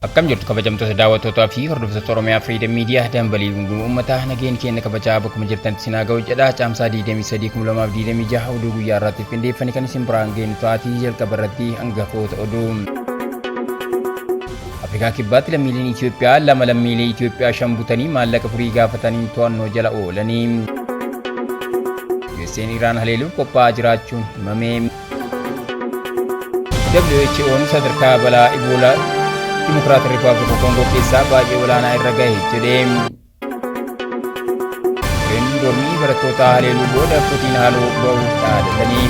Akkam jirtu kabajamtoota daawwattootaa fi hordoftoota Oromiyaa Freedom Media dambalii gungumaa uummataa nageen keenya kabajaa bakkuma jirtanitti sinaa ga'u jedha caamsaa 23 oduu guyyaa irratti qindeeffanii kan isin biraan geenu ta'atii jalqaba irratti hangafoota oduu. Afrikaa kibbaatti lammiileen Itoophiyaa lammiilee Itoophiyaa shan butanii maallaqa furii gaafatanii to'annoo jala oolanii. USA'n Iraan haleeluuf qophaa'aa jiraachuun himame. WHO'n sadarkaa balaa Eboolaa Dimokiraatii Rippaabilika Koongoo keessaa baay'ee olaanaa irra gahe jedhee. Dormii barattoota haleeluu booda Putiin haaloo ba'uu dhaadatanii.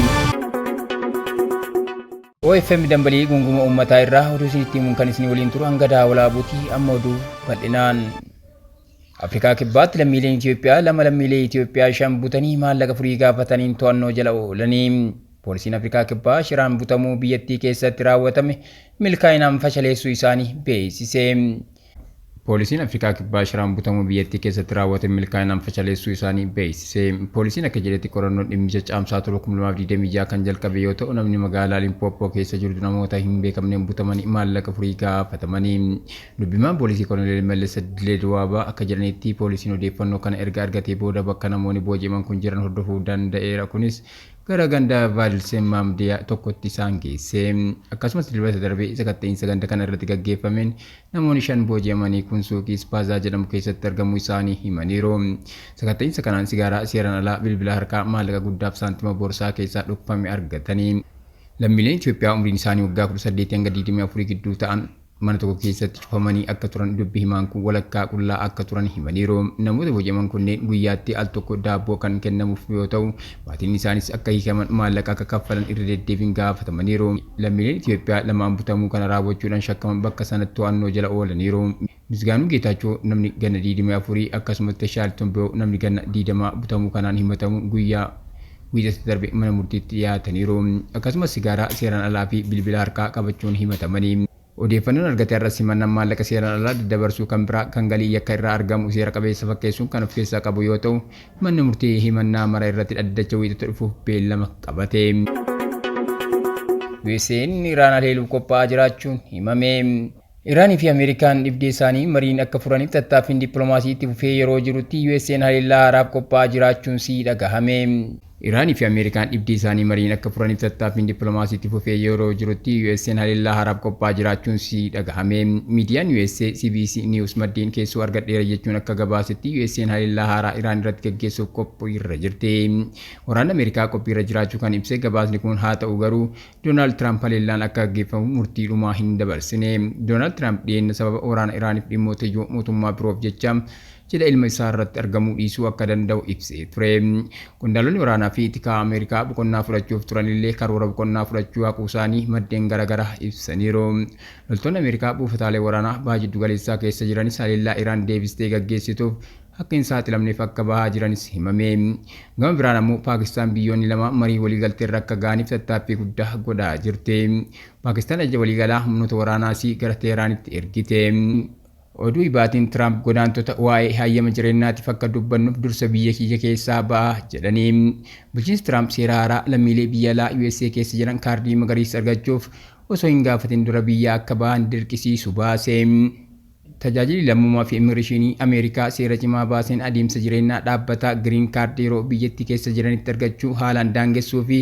OFM dambalii gungumaa uummataa irraa oduu isinitti himuun kan isin waliin turu hanga daawwalaa buutii amma oduu bal'inaan. Afrikaa kibbaatti lammiileen Itoophiyaa lammiilee Itoophiyaa shan butanii maallaqa furii gaafataniin to'annoo jala oolanii. Poolisiin Afrikaa kibbaa shiraan butamuu biyyattii keessatti raawwatame milkaa'inaan fashaleessuu isaanii beeksise. Poolisiin Afrikaa kibbaa shiraan butamuu biyyattii keessatti raawwatame milkaa'inaan fashaleessuu isaanii beeksise. Poolisiin akka jedhetti qorannoon dhimmicha caamsaa 2026 kan jalqabe yoo ta'u namni magaalaa Limpoopoo keessa jiru namoota hin beekamneen butamanii maallaqa furii gaafatamanii. Dubbimaan poolisii Koloneel Mallasa Dilee Duwaabaa akka jedhanitti poolisiin odeeffannoo kana erga argatee booda bakka namoonni booji'aman kun jiran hordofuu danda'eera. Kunis gara ganda Vaalsee Maamdiyaa tokkotti isaan geesse. Akkasumas dilbata darbee sakatta'insa ganda kana irratti gaggeeffameen namoonni shan booji'amanii kun suuqii Spaazaa jedhamu keessatti argamuu isaanii himaniiru. Sakatta'insa kanaan sigaaraa seeraan alaa, bilbila harkaa, maallaqa guddaaf saantima boorsaa keessaa dhokfame argatanii. Lammiileen Itoophiyaa umriin isaanii waggaa 18 hanga 24 gidduu ta'an mana tokko keessatti cufamanii akka turan dubbi himaan kun walakkaa qullaa akka turan himaniiru. Namoota booji'aman kunneen guyyaatti al tokko daabboo kan kennamuuf yoo ta'u maatiin isaanis akka hiikaman maallaqa akka kaffalan irra deddeebiin gaafatamaniiru. Lammiileen Itoophiyaa lamaan butamuu kana raawwachuudhaan shakkaman bakka sanatti to'annoo jala oolaniiru. Misgaanuu Geetaachoo namni ganna 24 akkasumas Teshaal Tomboo namni ganna 20 butamuu kanaan himatamu guyyaa wiixata darbe mana murtiitti dhiyaataniiru. Akkasumas sigaaraa seeraan alaa fi bilbila harkaa qabachuun himatamanii. Odeeffannoon argate irratti simannaan maallaqa seeraan alaa daddabarsuu kan biraa kan galii yakka irraa argamu seera qabeessa fakkeessuun kan of keessaa qabu yoo ta'u manni murtii himannaa mara irratti dhaddacha wiixata dhufuuf beellama qabate. USA'n Iraan haleeluuf qophaa'aa jiraachuun himame. Iraanii fi Ameerikaan dhibdee isaanii mariin akka furaniif tattaaffiin dippiloomaasii itti fufee yeroo jirutti USA'n haleellaa haaraaf qophaa'aa jiraachuun dhagahame. Iraanii fi Ameerikaan dhibdee isaanii mariin akka furaniif tattaaffiin dippiloomaasii itti fufee yeroo jirutti USA'n haleellaa haaraaf qophaa'aa jiraachuun dhagahame. Miidiyaan USA CBC News maddeen keessoo argadheera jechuun akka gabaasetti USA'n haleellaa haaraa Iraan irratti gaggeessuuf qophii irra jirti. Waraanni Ameerikaa qophii irra jiraachuu kan ibse gabaasni kun haa ta'u garuu Doonaald Tiraamp haleellaan akka gaggeeffamu murtii dhumaa hin dabarsine. Doonaald Tiraamp dhiyeenya sababa waraana Iraaniif dhimmoota ijoo mootummaa biroof jecha jedha ilma isaa irratti argamuu dhiisuu akka danda'u ibsee ture. Qondaaltonni waraanaa fi tikaa Ameerikaa boqonnaa fudhachuuf turanillee karoora boqonnaa fudhachuu haquu isaanii maddeen garaagaraa ibsaniiru. Loltoonni Ameerikaa buufataalee waraanaa baha jiddu galeessaa keessa jiranis haleellaa Iraan deebistee gaggeessituuf akka hin saaxilamneef akka bahaa jiranis himame. Gama biraan ammoo Paakistaan biyyoonni lama marii waliigaltee irra akka ga'aniif tattaaffii guddaa godhaa jirti. Paakistaan ajaja waliigalaa humnoota waraanaasii gara Teeraanitti ergite. Oduu ibaatiin Tiraamp godaantota waa'ee hayyama jireenyaatiif akka dubbannuuf dursa biyya kiyya keessaa ba'a jedhanii. Bulchiinsi Tiraamp seera haaraa lammiilee biyya alaa USA keessa jiran kaardii magariisa argachuuf osoo hin gaafatin dura biyya akka ba'an dirqisiisu baase. Tajaajilli lammummaa fi immigireeshinii Ameerikaa seera cimaa baaseen adeemsa jireenyaa dhaabbataa giriin kaardii yeroo biyyattii keessa jiranitti argachuu haalaan daangessuu fi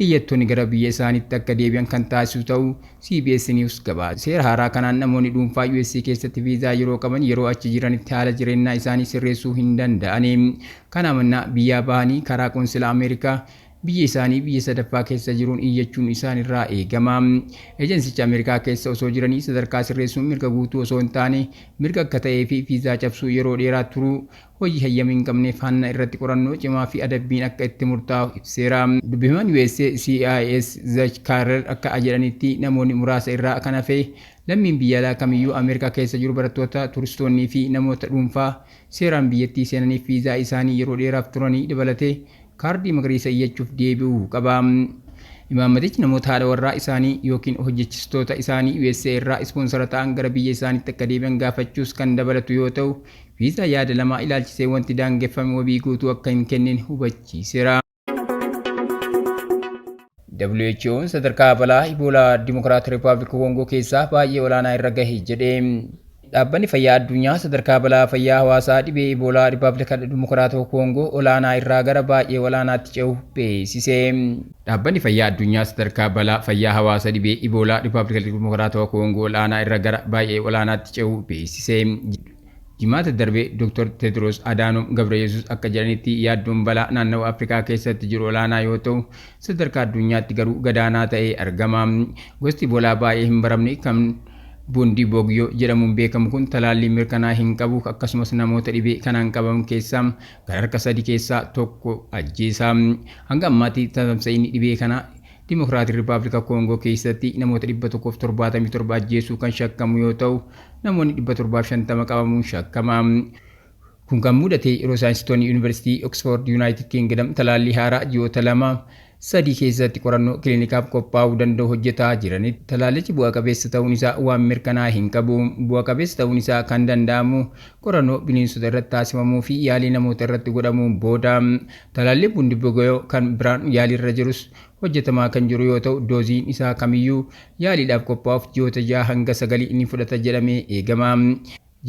hiyyattoonni gara biyya isaaniitti akka deebi'an kan taasisu ta'uu CBS News gabaase. Seera haaraa kanaan namoonni dhuunfaa USA keessatti viizaa yeroo qaban yeroo achi jiranitti haala jireenyaa isaanii sirreessuu hin danda'ani. Kana mannaa biyyaa bahanii karaa qoonsilaa Ameerikaa biyya isaanii biyya sadaffaa keessa jiruun iyyachuun isaanirraa eegama. Ejensicha Ameerikaa keessa osoo jiranii sadarkaa sirreessuun mirga guutuu osoo hin taane mirga akka ta'ee fi viizaa cabsuu yeroo dheeraa turuu hojii hayyama hin qabneef hanna irratti qorannoo cimaa fi adabbiin akka itti murtaa'u ibseera. Dubbimaan USA CIS Zach Carter akka jedhanitti namoonni muraasa irraa kan hafe lammiin biyya alaa kamiyyuu Ameerikaa keessa jiru barattoota, turistoonnii fi namoota dhuunfaa seeraan biyyattii seenaniif viizaa isaanii yeroo dheeraaf turanii dabalatee kaardii magariisa iyyachuuf deebi'uu qaba. Imaammatichi namoota haadha warraa isaanii yookiin hojjechistoota isaanii USA irraa ispoonsara ta'an gara biyya isaaniitti akka deebi'an gaafachuus kan dabalatu yoo ta'u, viizaa yaada lamaa ilaalchisee wanti daangeffame wabii guutuu akka hin kennin hubachiiseera. WHO'n sadarkaa balaa Iboolaa Dimokiraatii Rippaabilika Koongoo keessaa baay'ee olaanaa irra gahe jedhe. Dhaabbanni fayyaa addunyaa sadarkaa balaa fayyaa hawaasaa dhibee Iboolaa Rippaabilika Dimokiraatii Koongoo olaanaa irraa gara baay'ee olaanaatti ce'u beeksise. Dhaabbanni fayyaa addunyaa sadarkaa balaa fayyaa hawaasaa dhibee Iboolaa Rippaabilika Dimokiraatii Koongoo olaanaa irraa gara baay'ee olaanaatti ce'u beeksise. Jimaata darbee Dr. Tedros Adhanom Ghebreyesus akka jedhanitti yaaddoon balaa naannawaa Afrikaa keessatti jiru olaanaa yoo ta'u sadarkaa addunyaatti garuu gadaanaa ta'ee argama. Gosti Iboolaa baay'ee hin baramne kan Bundibugyo jedhamuun beekamu kun talaallii mirkanaa hin qabu akkasumas namoota dhibee kanaan qabaman keessaa gara harka 3 keessaa tokko ajjeesa. Hanga ammaatti tamsa'inni dhibee kanaa Dimokiraatii Rippaabilika Koongoo keessatti namoota 177 ajjeesuu kan shakkamu yoo ta'u namoonni 750 qabamuun shakkama. Kun kan mudate yeroo saayinsistoonni Yuunivarsiitii Oxford United Kingdom talaallii haaraa ji'oota 2-3 keessatti qorannoo kiliinikaaf qophaa'uu danda'u hojjetaa jiranitti. Talaallichi bu'aa qabeessa ta'uun isaa waan mirkanaa hin qabu. Bu'aa qabeessa ta'uun isaa kan danda'amu qorannoo bineensota irratti taasifamuu fi yaalii namoota irratti godhamuun booda. Talaallii Bundibugyo kan biraan yaaliirra jirus hojjetamaa kan jiru yoo ta'u dooziin isaa kamiyyuu yaaliidhaaf qophaa'uuf ji'oota 6 hanga 9 ni fudhata jedhamee eegama.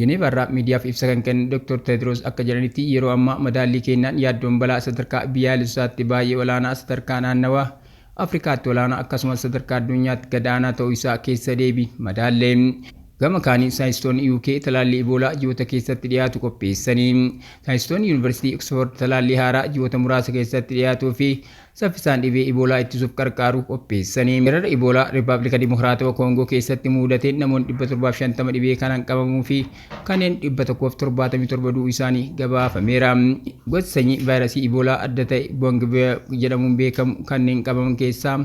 Jeneevaarraa miidiyaaf ibsa kan kennan Dr. Tedros akka jedhanitti yeroo ammaa madaallii kennaan yaaddoon balaa sadarkaa biyyaalessaatti baay'ee olaanaa sadarkaa naannawaa Afrikaatti olaanaa akkasumas sadarkaa addunyaatti gadaanaa ta'uu isaa keessa deebi madaallee. Gama kaaniin saayinsistoonni UK talaallii Iboolaa ji'oota keessatti dhiyaatu qopheessanii. Saayinsistoonni Yuunivarsiitii Oxford talaallii haaraa ji'oota muraasa keessatti dhiyaatuu fi saffisaan dhibee Iboolaa ittisuuf qarqaaru qopheessanii. Weerara Iboolaa Rippaabilika Dimokiraatawaa Koongoo keessatti mudateen namoonni 750 dhibee kanaan qabamuu fi kanneen 177 du'uu isaanii gabaafameera. Gosti sanyii vaayirasii Iboolaa adda ta'e Bundibugyo jedhamuun beekamu kanneen qabaman keessaa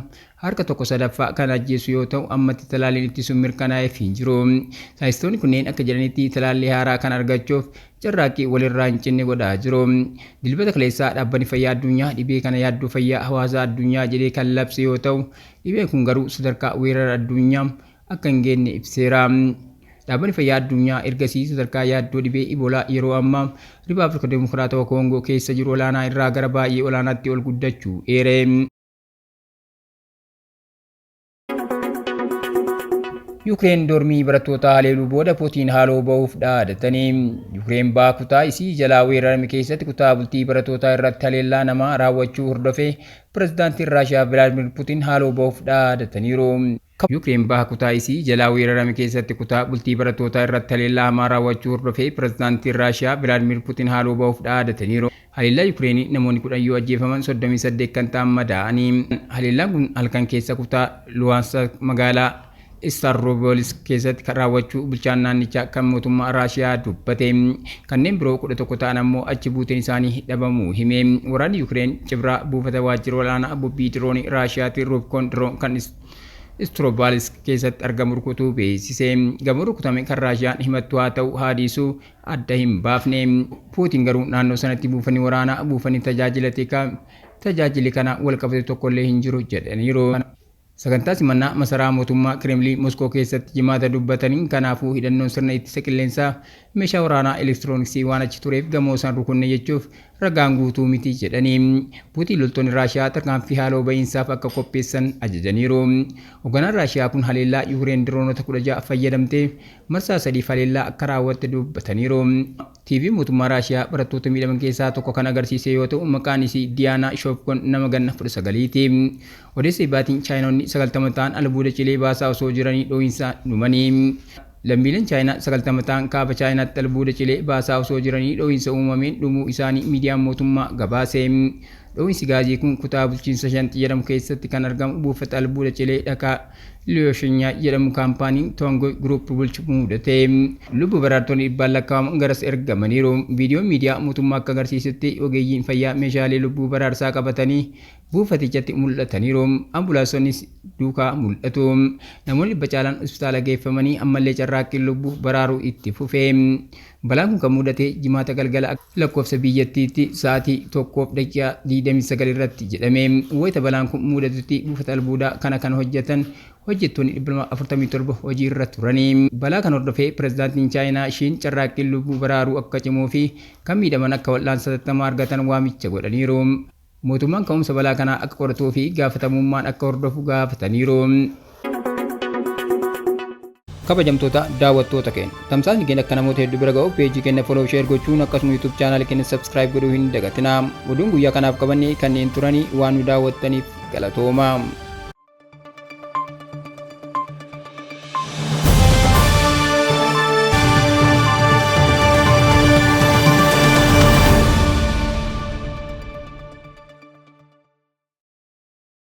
harka 1/3 kan ajjeesu yoo ta'u ammatti talaalliin ittisuun mirkanaa'eef hin jiru. Saayinsistoonni kunneen akka jedhanitti talaallii haaraa kan argachuuf carraaqqii walirraa hin cinne godhaa jiru. Dilbata kaleessaa dhaabbanni fayyaa addunyaa dhibee kana yaaddoo fayyaa hawaasaa addunyaa jedhee kan labse yoo ta'u dhibeen kun garuu sadarkaa weerara addunyaa akka hin geenye ibseera. Dhaabbanni fayyaa addunyaa ergasii sadarkaa yaaddoo dhibee Iboolaa yeroo ammaa Rippaabilika Dimokiraatawaa Koongoo keessa jiru olaanaa irraa gara baay'ee olaanaatti ol guddachuu eere. Yuukireen dormii barattoota haleeluu booda Puutiin haaloo ba'uuf dhaadatanii. Yuukireen ba'aa kutaa isii jalaa weerarame keessatti kutaa bultii barattootaa irratti haleellaa namaa raawwachuu hordofee pirezidaantiin Raashiyaa Vilaadimir Puutiin haaloo ba'uuf dhaadataniiru. Yuukireen ba'aa kutaa isii jalaa weerarame keessatti kutaa bultii barattootaa irratti haleellaa namaa raawwachuu hordofee pirezidaantiin Raashiyaa Vilaadimir Puutiin haaloo ba'uuf dhaadataniiru. Haleellaa Yuukireenii namoonni 10 yoo ajjeefaman 38 kan ta'an madaa'anii. Haleellaan kun halkan keessa kutaa Luhansk magaalaa Starovolis keessatti kan raawwachuu bulchaan naannichaa kan mootummaa Raashiyaa dubbate. Kanneen biroo 11 ta'an ammoo achi buuteen isaanii dhabamuu hime. Waraanni Yuukireen cibraa buufata waajjira olaanaa bobbii diroonii Raashiyaatti Rubkon diroon kan Starovolis keessatti argamu rukutuu beeksise. Gamoo rukutame kan Raashiyaan himattu haa ta'u haadhiisuu adda hin baafne. Puutiin garuu naannoo sanatti buufanni waraanaa buufanni tajaajili kana wal qabate tokkollee hin jiru jedhaniiru. Sagantaa simannaa masaraa mootummaa Kremlii Moskoo keessatti jimaata dubbataniin kanaafuu hidhannoon sirna ittisa qilleensaa meeshaa waraanaa elektirooniksii waan achi tureef gamoo san rukunne jechuuf ragaan guutuu miti jedhanii. Puutiin loltoonni Raashiyaa tarkaanfii haaloo ba'iinsaaf akka qopheessan ajajaniiru. Hoogganaan Raashiyaa kun haleellaa Yuukireen diroonota 16 fayyadamtee marsaa 3 haleellaa akka raawwatte dubbataniiru. TV mootummaa Raashiyaa barattoota miidhaman keessaa tokko kan agarsiise yoo ta'u maqaan isii Diyaanaa Shoofkon nama ganna 19ti. Odeessa baatiin Chaayinoonni 90 ta'an albuuda cilee baasaa osoo jiranii dhoohinsa dhumanii. Lammiileen Chaayinaa 90 ta'an kaaba Chaayinaatti albuuda cilee baasaa osoo jiranii dhoohinsa uumameen dhumuu isaanii miidiyaan mootummaa gabaase. Dhoohinsi gaazii kun kutaa bulchiinsa Shanxi jedhamu keessatti kan argamu buufata albuuda cilee dhakaa Liyooshinyaa jedhamu kaampaaniin Tongo Group bulchu mudate. Lubbu baraartonni dhibbaan lakkaa'aman garas ergamaniiru. Viidiyoon miidiyaa mootummaa akka agarsiisutti ogeeyyiin fayyaa meeshaalee lubbuu baraarsaa qabatanii buufatichatti mul'ataniiru. Ambulaansonnis duukaa mul'atu. Namoonni dhibba caalaan hospitaala geeffamanii ammallee carraaqqiin lubbuu baraaruu itti fufe. Balaan kun kan mudate jimaata galgala lakkoofsa biyyattiitti sa'aatii 1:29 irratti jedhame. Wayita balaan kun mudatetti buufata albuudaa kana kan hojjetan hojjettoonni 247 hojii irra turanii. Balaa kan hordofee pirezidaantiin Chaayinaa Shiin carraaqqiin lubbuu baraaruu akka cimuu fi kan miidhaman akka wal'aansa hatattamaa argatan waamicha godhaniiru. mootummaan ka'umsa balaa kanaa akka qoratuu fi gaafatamummaan akka hordofu gaafataniiru. Kabajamtoota daawwattoota keenya tamsaasni keenya akka namoota hedduu bira ga'uuf peejii keenya follow share gochuun akkasuma YouTube channel keenya subscribe godhuu hin dagatinaa. Oduun guyyaa kanaaf qabanne kanneen turanii waan nu daawwattaniif galatooma.